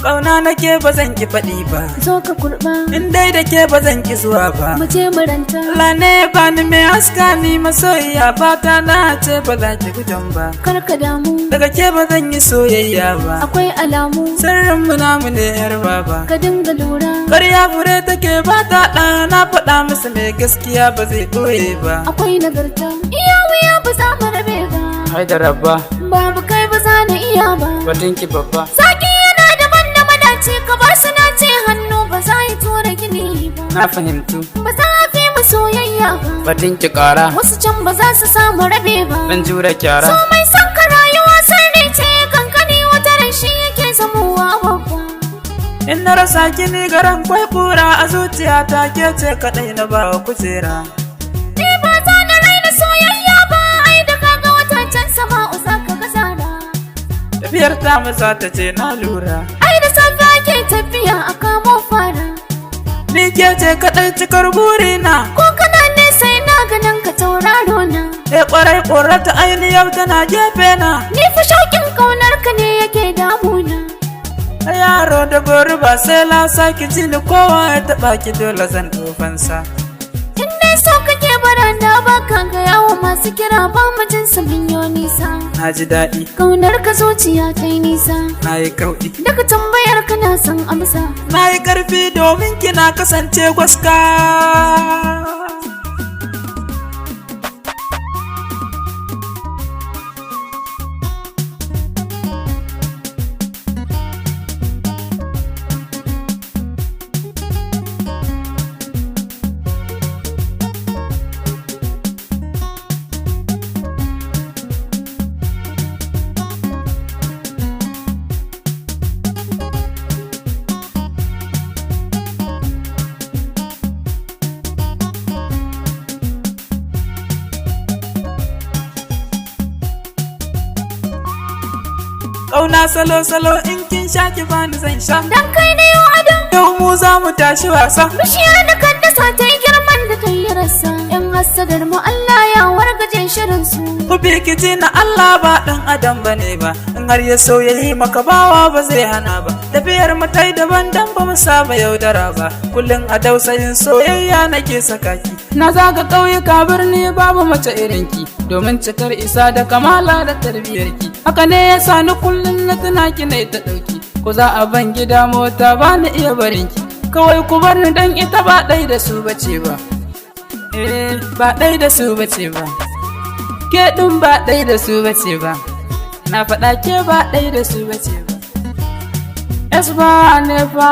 Ƙauna nake ba zan ki faɗi ba, zo ka kurɓa in dai da ke ba zan ki zuwa ba. mu je mu ranta. Allah ne ba ni mai haska ni masoyiya, fata na ce ba za ki gudun ba. Kar ka damu Daga ke ba zan yi soyayya ba, akwai alamu sirrin mu namu ne yar baba. ka dinga lura. Ƙarya fure take ba ta ɗa, na faɗa masa mai gaskiya ba zai ɓoye ba. Akwai nagarta iya wuya ba za mu rabe ba. Hai da rabba, Babu kai ba za na iya ba. batun ki babba. Saki yana da man da madaci ka ba su na ce hannu ba za yi tura gini ba. Na fahimtu, Ba za a fi mu soyayya ba. batun ki ƙara, Wasu can ba za su samu rabe ba. dan jure kyara. So mai son ka rayuwa sarri ce kankani wata ran shi yake zamowa babba. In na rasa ki ni garan kwai kura a zuciyata, ke ce kaɗai na ba wa kujera. Ni ba za na raina soyayya ba, ai da kaga wata can sama uza ka ga zara. Tafiyar ta maza ta ce na lura, Ai da safe ake tafiya a kamo fara. ni ke ce kaɗai cikar burina. Ko kana ne sai na ganin ka tauraro na. Ƙwarai ƙorata aini yau tana gefe na. Ni fa shauƙin ƙaunar ka ne yake damuna. Yaro da gori ba sai lasa, ki ji ni kowa ya taɓa ki dole zan tofansa. In dai so kake baranda ba ka ga yawo masu kira ba mu jin su minyo nisa. Na ji daɗi, Ƙaunar ka zuciya ta yi nisa. na yi kauɗi, Daga tambayar ka na san amsa. na yi ƙarfi domin kina kasance gwaska. Ƙauna salo-salo in kin sha ki bani zan sha. Dan kai ne yau adam. Yau mu za mu tashi wasa. Bishiyar da kan dasa ta yi girman da ta yi rasa. Yan hassadar mu Allah ya wargaje shirin su. Ku birkici na Allah ba ɗan adam ba ne ba, in har ya so ya yi maka bawa ba zai hana ba. Tafiyar mu tai daban dan ba mu saba yaudara ba, kullum a dausayin soyayya nake saka ki. Na zaga ƙauyuka birni babu mace irinki, domin cikar isa da kamala da tarbiyarki. Haka ne ya sa ni kullum na tuna ki ne ta ɗauki, ko za a ban gida mota ba ni iya barinki. Kawai ku bar ni dan ita ba ɗai da su bace ba, ba ɗai da su bace ba. Ke ɗin ba ɗai da su bace ba, na faɗa ke ba ɗai da su bace ba. Yes ba ne fa.